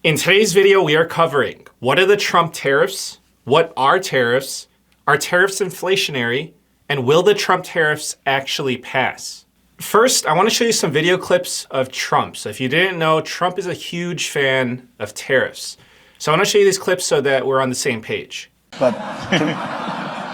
In today's video, we are covering what are the Trump tariffs, what are tariffs inflationary, and will the Trump tariffs actually pass? First, I want to show you some video clips of Trump. So if you didn't know, Trump is a huge fan of tariffs. So I want to show you these clips so that we're on the same page. But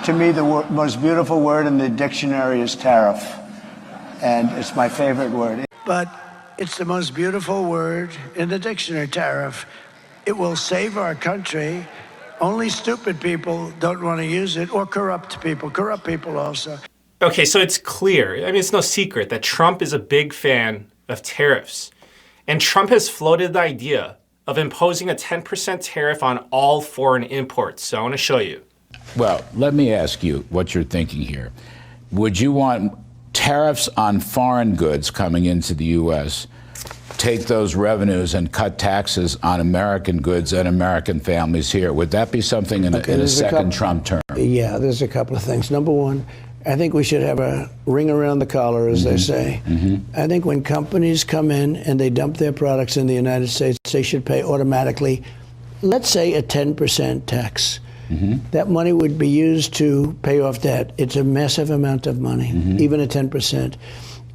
to me, the most beautiful word in the dictionary is tariff, and it's my favorite word. But it's the most beautiful word in the dictionary, tariff. It will save our country. Only stupid people don't want to use it, or corrupt people also. Okay, so it's clear, I mean, it's no secret that Trump is a big fan of tariffs. And Trump has floated the idea of imposing a 10% tariff on all foreign imports. So I want to show you. Well, let me ask you what you're thinking here. Would you want tariffs on foreign goods coming into the U.S., take those revenues and cut taxes on American goods and American families here? Would that be something in a second Trump term? Yeah, there's a couple of things. Number one, I think we should have a ring around the collar, as they say. I think when companies come in and they dump their products in the United States, they should pay automatically, let's say, a 10% tax. That money would be used to pay off debt. It's a massive amount of money, even at 10%.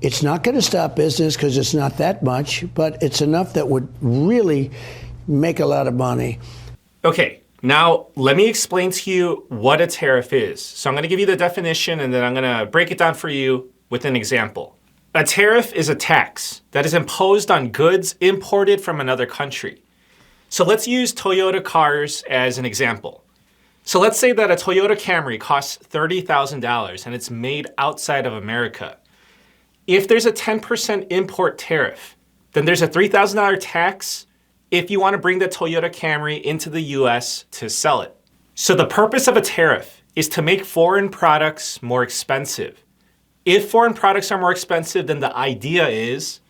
It's not going to stop business because it's not that much, but it's enough that would really make a lot of money. Okay, now let me explain to you what a tariff is. So I'm going to give you the definition and then I'm going to break it down for you with an example. A tariff is a tax that is imposed on goods imported from another country. So let's use Toyota cars as an example. So let's say that a Toyota Camry costs $30,000 and it's made outside of America. If there's a 10% import tariff, then there's a $3,000 tax if you want to bring the Toyota Camry into the US to sell it. So the purpose of a tariff is to make foreign products more expensive. If foreign products are more expensive, then the idea is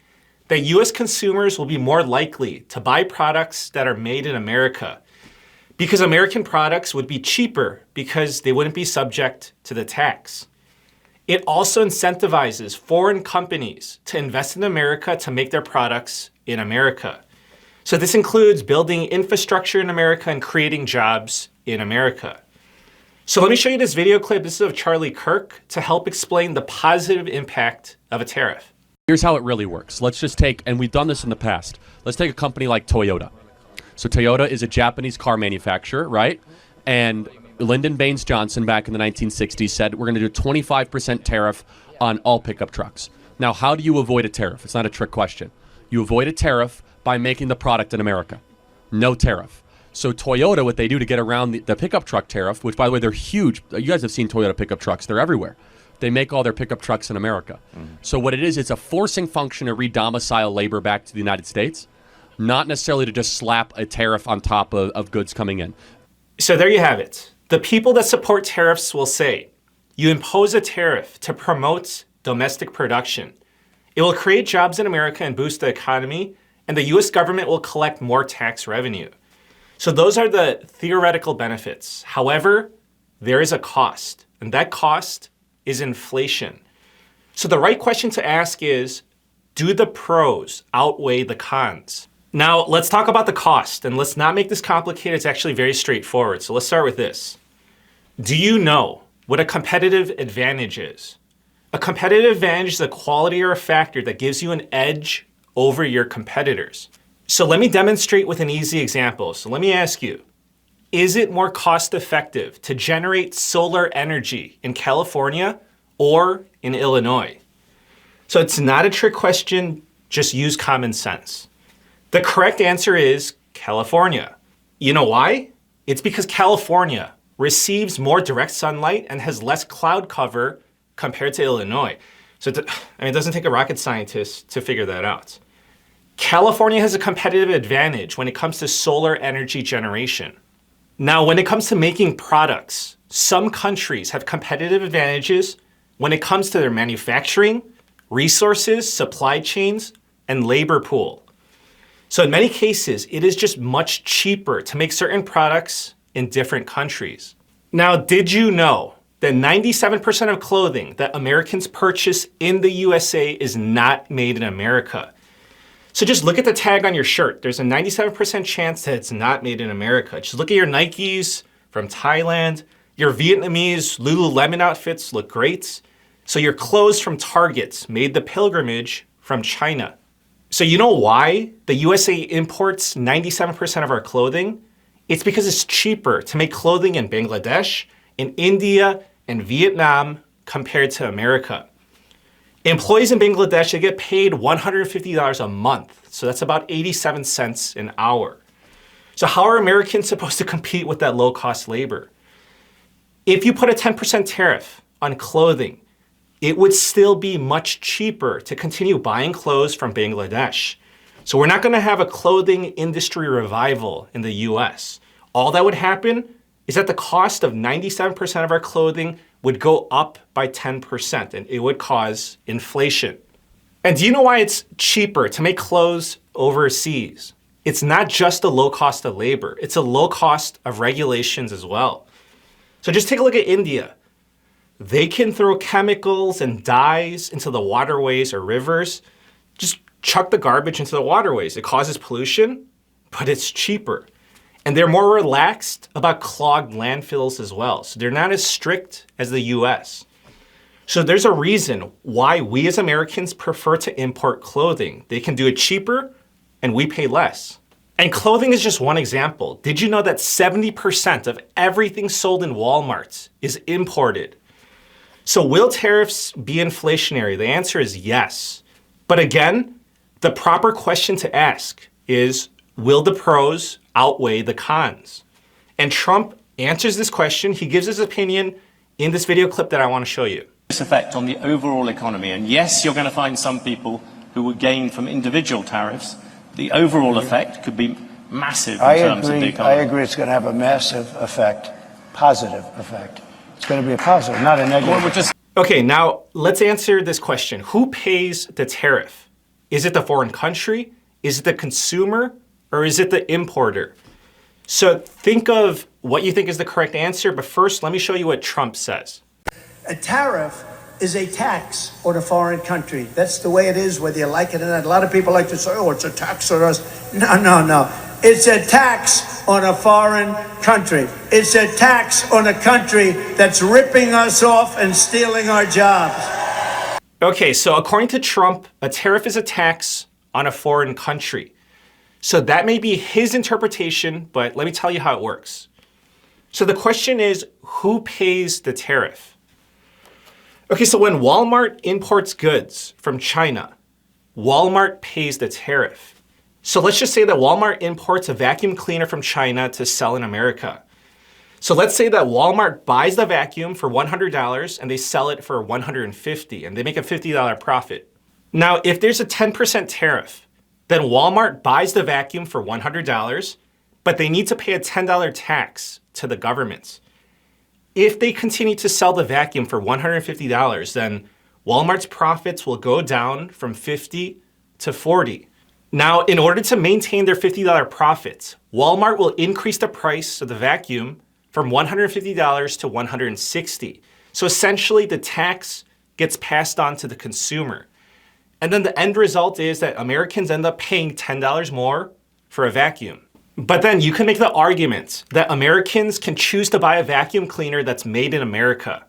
that US consumers will be more likely to buy products that are made in America, because American products would be cheaper because they wouldn't be subject to the tax. It also incentivizes foreign companies to invest in America to make their products in America. So this includes building infrastructure in America and creating jobs in America. So let me show you this video clip. This is of Charlie Kirk to help explain the positive impact of a tariff. Here's how it really works. Let's just take, and we've done this in the past, let's take a company like Toyota. So Toyota is a Japanese car manufacturer, right? And Lyndon Baines Johnson back in the 1960s said, we're going to do a 25% tariff on all pickup trucks. Now, how do you avoid a tariff? It's not a trick question. You avoid a tariff by making the product in America. No tariff. So Toyota, what they do to get around the pickup truck tariff, which by the way, they're huge. You guys have seen Toyota pickup trucks. They're everywhere. They make all their pickup trucks in America. So what it is, it's a forcing function to re-domicile labor back to the United States, not necessarily to just slap a tariff on top of goods coming in. So there you have it. The people that support tariffs will say, you impose a tariff to promote domestic production. It will create jobs in America and boost the economy, and the US government will collect more tax revenue. So those are the theoretical benefits. However, there is a cost, and that cost is inflation. So the right question to ask is, do the pros outweigh the cons? Now, let's talk about the cost, and let's not make this complicated. It's actually very straightforward. So let's start with this. Do you know what a competitive advantage is? A competitive advantage is a quality or a factor that gives you an edge over your competitors. So let me demonstrate with an easy example. So let me ask you, is it more cost effective to generate solar energy in California or in Illinois? So it's not a trick question, just use common sense. The correct answer is California. You know why? It's because California receives more direct sunlight and has less cloud cover compared to Illinois. So it doesn't take a rocket scientist to figure that out. California has a competitive advantage when it comes to solar energy generation. Now, when it comes to making products, some countries have competitive advantages when it comes to their manufacturing, resources, supply chains, and labor pool. So in many cases, it is just much cheaper to make certain products in different countries. Now, did you know that 97% of clothing that Americans purchase in the USA is not made in America? So just look at the tag on your shirt. There's a 97% chance that it's not made in America. Just look at your Nikes from Thailand. Your Vietnamese Lululemon outfits look great. So your clothes from Target made the pilgrimage from China. So you know why the USA imports 97% of our clothing? It's because it's cheaper to make clothing in Bangladesh, in India, and Vietnam compared to America. Employees in Bangladesh, they get paid $150 a month. So that's about 87 cents an hour. So how are Americans supposed to compete with that low-cost labor? If you put a 10% tariff on clothing, it would still be much cheaper to continue buying clothes from Bangladesh. So we're not going to have a clothing industry revival in the US. All that would happen is that the cost of 97% of our clothing would go up by 10%, and it would cause inflation. And do you know why it's cheaper to make clothes overseas? It's not just a low cost of labor, it's a low cost of regulations as well. So just take a look at India. They can throw chemicals and dyes into the waterways or rivers. Just chuck the garbage into the waterways. It causes pollution, but it's cheaper. And they're more relaxed about clogged landfills as well. So they're not as strict as the US. So there's a reason why we as Americans prefer to import clothing. They can do it cheaper and we pay less. And clothing is just one example. Did you know that 70% of everything sold in Walmart is imported? So will tariffs be inflationary? The answer is yes. But again, the proper question to ask is, will the pros outweigh the cons? And Trump answers this question. He gives his opinion in this video clip that I want to show you. This effect on the overall economy. And yes, you're going to find some people who would gain from individual tariffs. The overall effect could be massive in terms of the economy. I agree it's going to have a massive effect, positive effect. It's going to be a positive, not a negative. Okay, now let's answer this question. Who pays the tariff? Is it the foreign country? Is it the consumer? Or is it the importer? So think of what you think is the correct answer, but first let me show you what Trump says. A tariff is a tax on a foreign country. That's the way it is, whether you like it or not. A lot of people like to say, oh, it's a tax on us. No. It's a tax on a foreign country. It's a tax on a country that's ripping us off and stealing our jobs. Okay, so according to Trump, a tariff is a tax on a foreign country. So that may be his interpretation, but let me tell you how it works. So the question is, who pays the tariff? Okay, so when Walmart imports goods from China, Walmart pays the tariff. So let's just say that Walmart imports a vacuum cleaner from China to sell in America. So let's say that Walmart buys the vacuum for $100 and they sell it for $150 and they make a $50 profit. Now, if there's a 10% tariff, then Walmart buys the vacuum for $100, but they need to pay a $10 tax to the government. If they continue to sell the vacuum for $150, then Walmart's profits will go down from 50 to 40. Now, in order to maintain their $50 profits, Walmart will increase the price of the vacuum from $150 to $160. So essentially, the tax gets passed on to the consumer. And then the end result is that Americans end up paying $10 more for a vacuum. But then you can make the argument that Americans can choose to buy a vacuum cleaner that's made in America.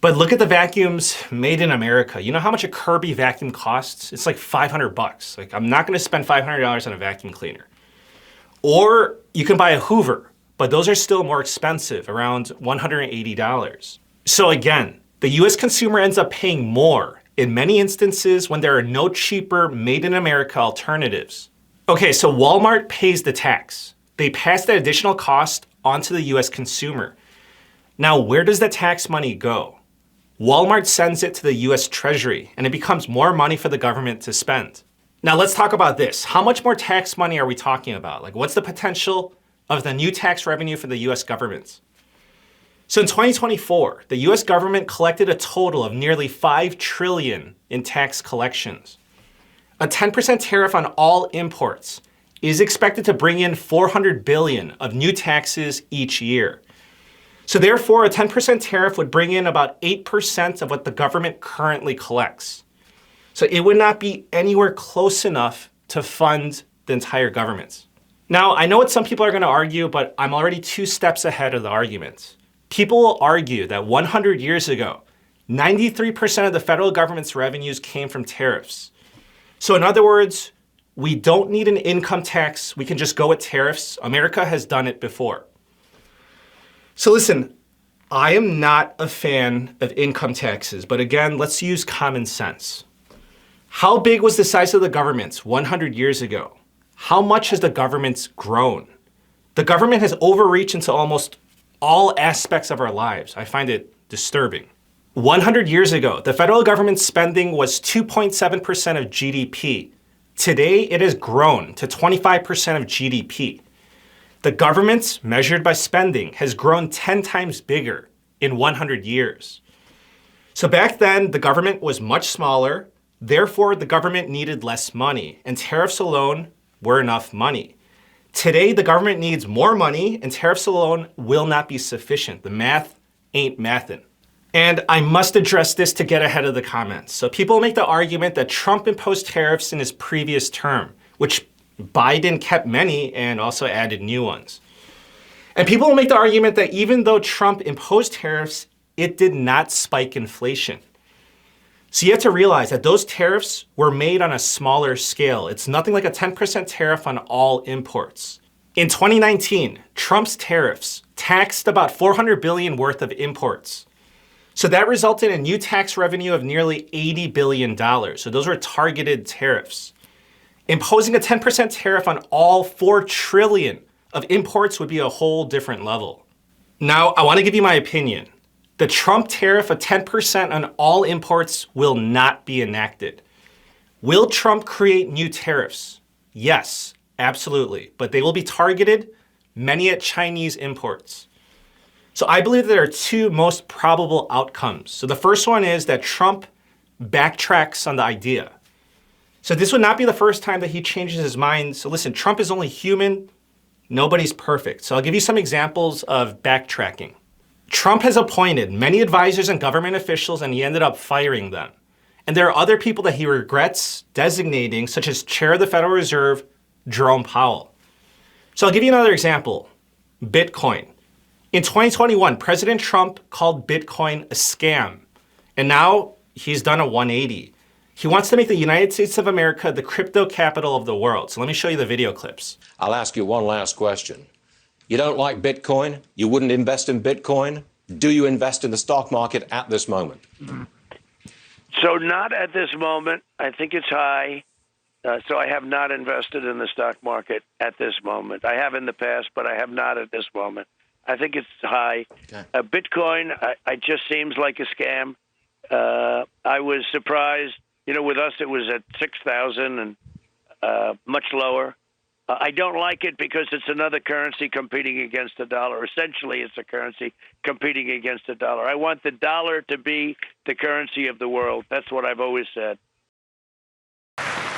But look at the vacuums made in America. You know how much a Kirby vacuum costs? It's like $500. Like, I'm not going to spend $500 on a vacuum cleaner. Or you can buy a Hoover, but those are still more expensive, around $180. So again, the US consumer ends up paying more in many instances when there are no cheaper made in America alternatives. Okay, so Walmart pays the tax. They pass that additional cost onto the US consumer. Now, where does the tax money go? Walmart sends it to the US Treasury, and it becomes more money for the government to spend. Now, let's talk about this. How much more tax money are we talking about? Like, what's the potential of the new tax revenue for the US government? So in 2024, the US government collected a total of nearly $5 trillion in tax collections. A 10% tariff on all imports is expected to bring in $400 billion of new taxes each year. So therefore, a 10% tariff would bring in about 8% of what the government currently collects. So it would not be anywhere close enough to fund the entire government. Now, I know what some people are going to argue, but I'm already 2 steps ahead of the argument. People will argue that 100 years ago, 93% of the federal government's revenues came from tariffs. So in other words, we don't need an income tax. We can just go with tariffs. America has done it before. So listen, I am not a fan of income taxes, but again, let's use common sense. How big was the size of the government 100 years ago? How much has the government grown? The government has overreached into almost all aspects of our lives. I find it disturbing. 100 years ago, the federal government's spending was 2.7% of GDP. Today, it has grown to 25% of GDP. The government, measured by spending, has grown 10 times bigger in 100 years. So back then, the government was much smaller. Therefore, the government needed less money, and tariffs alone were enough money. Today, the government needs more money, and tariffs alone will not be sufficient. The math ain't mathin'. And I must address this to get ahead of the comments. So people make the argument that Trump imposed tariffs in his previous term, which Biden kept many and also added new ones. And people will make the argument that even though Trump imposed tariffs, it did not spike inflation. So you have to realize that those tariffs were made on a smaller scale. It's nothing like a 10% tariff on all imports. In 2019, Trump's tariffs taxed about $400 billion worth of imports. So that resulted in new tax revenue of nearly $80 billion. So those were targeted tariffs. Imposing a 10% tariff on all $4 trillion of imports would be a whole different level. Now, I want to give you my opinion. The Trump tariff of 10% on all imports will not be enacted. Will Trump create new tariffs? Yes, absolutely. But they will be targeted, many at Chinese imports. So I believe there are 2 most probable outcomes. So the first one is that Trump backtracks on the idea. So this would not be the first time that he changes his mind. So listen, Trump is only human. Nobody's perfect. So I'll give you some examples of backtracking. Trump has appointed many advisors and government officials, and he ended up firing them. And there are other people that he regrets designating, such as Chair of the Federal Reserve, Jerome Powell. So I'll give you another example, Bitcoin. In 2021, President Trump called Bitcoin a scam. And now he's done a 180. He wants to make the United States of America the crypto capital of the world. So let me show you the video clips. I'll ask you one last question. You don't like Bitcoin? You wouldn't invest in Bitcoin? Do you invest in the stock market at this moment? So not at this moment. I think it's high. So I have not invested in the stock market at this moment. I have in the past, but I have not at this moment. I think it's high. Okay. Bitcoin, I just seems like a scam. I was surprised. You know, with us, it was at 6,000 and much lower. I don't like it because it's another currency competing against the dollar. Essentially, it's a currency competing against the dollar. I want the dollar to be the currency of the world. That's what I've always said.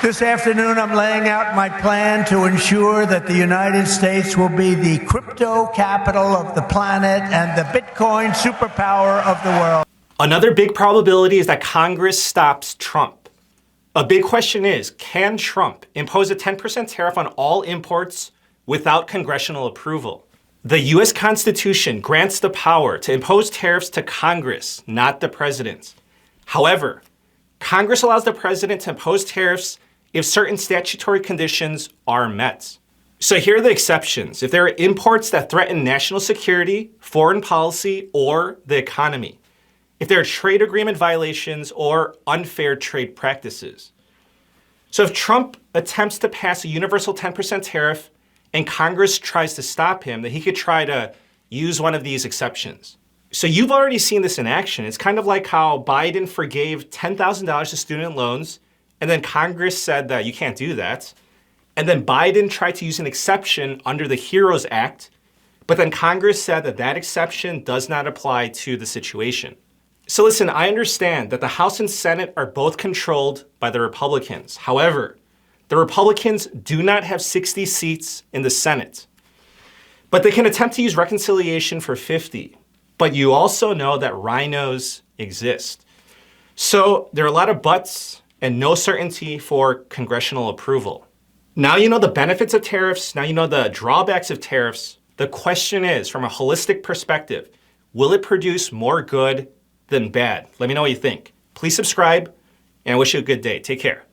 This afternoon, I'm laying out my plan to ensure that the United States will be the crypto capital of the planet and the Bitcoin superpower of the world. Another big probability is that Congress stops Trump. A big question is, can Trump impose a 10% tariff on all imports without congressional approval? The US Constitution grants the power to impose tariffs to Congress, not the president. However, Congress allows the president to impose tariffs if certain statutory conditions are met. So here are the exceptions. If there are imports that threaten national security, foreign policy, or the economy. If there are trade agreement violations or unfair trade practices. So if Trump attempts to pass a universal 10% tariff and Congress tries to stop him, then he could try to use one of these exceptions. So you've already seen this in action. It's kind of like how Biden forgave $10,000 to student loans, and then Congress said that you can't do that. And then Biden tried to use an exception under the HEROES Act, but then Congress said that that exception does not apply to the situation. So listen, I understand that the House and Senate are both controlled by the Republicans. However, the Republicans do not have 60 seats in the Senate. But they can attempt to use reconciliation for 50. But you also know that rhinos exist. So there are a lot of buts and no certainty for congressional approval. Now you know the benefits of tariffs. Now you know the drawbacks of tariffs. The question is, from a holistic perspective, will it produce more good than bad? Let me know what you think. Please subscribe, and I wish you a good day. Take care.